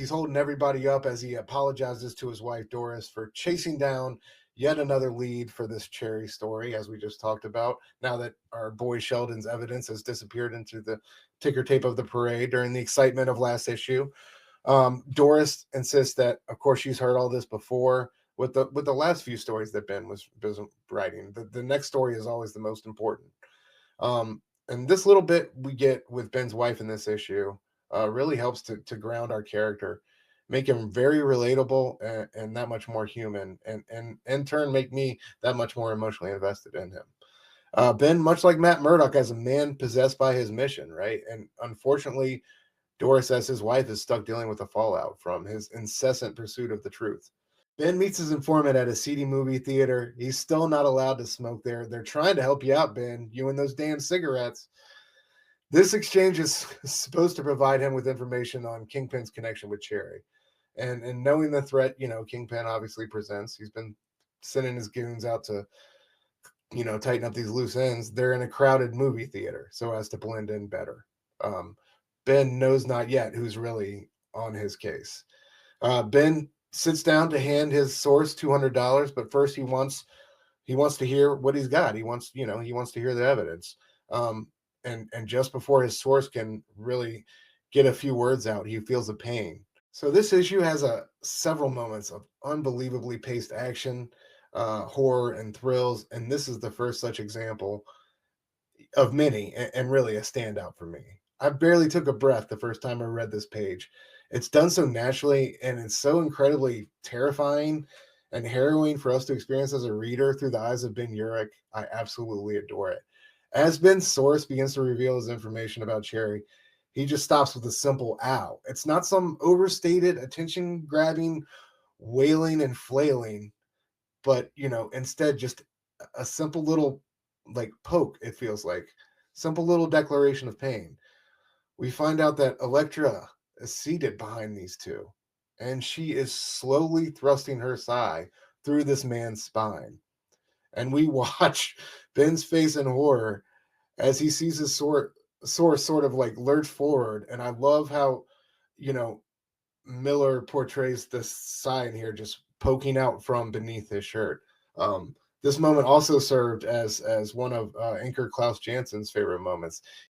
He's holding everybody up as he apologizes to his wife Doris for chasing down yet another lead for this Cherry story, as we just talked about. Now that our boy Sheldon's evidence has disappeared into the ticker tape of the parade during the excitement of last issue, Doris insists that, of course, she's heard all this before. With the last few stories that Ben was writing, the next story is always the most important. And this little bit we get with Ben's wife in this issue really helps to ground our character, make him very relatable and that much more human, and in turn make me that much more emotionally invested in him. Ben, much like Matt Murdock, as a man possessed by his mission, right? And unfortunately, Doris, as his wife, is stuck dealing with the fallout from his incessant pursuit of the truth. Ben meets his informant at a seedy movie theater. He's still not allowed to smoke there. They're trying to help you out, Ben. You and those damn cigarettes. This exchange is supposed to provide him with information on Kingpin's connection with Cherry. And knowing the threat, Kingpin obviously presents, he's been sending his goons out to, tighten up these loose ends. They're in a crowded movie theater so as to blend in better. Ben knows not yet who's really on his case. Ben sits down to hand his source $200, but first he wants to hear what he's got. He wants to hear the evidence. And just before his source can really get a few words out, he feels a pain. So this issue has several moments of unbelievably paced action, horror, and thrills, and this is the first such example of many, and really a standout for me. I barely took a breath the first time I read this page. It's done so naturally, and it's so incredibly terrifying and harrowing for us to experience as a reader through the eyes of Ben Urich. I absolutely adore it. As Ben's source begins to reveal his information about Cherry, he just stops with a simple ow. It's not some overstated, attention-grabbing wailing and flailing, but, instead just a simple little, like, poke, it feels like. Simple little declaration of pain. We find out that Elektra is seated behind these two, and she is slowly thrusting her thigh through this man's spine. And we watch Ben's face in horror as he sees his source sort of like lurch forward. And I love how, Miller portrays this sign here just poking out from beneath his shirt. This moment also served as one of anchor Klaus Jansen's favorite moments.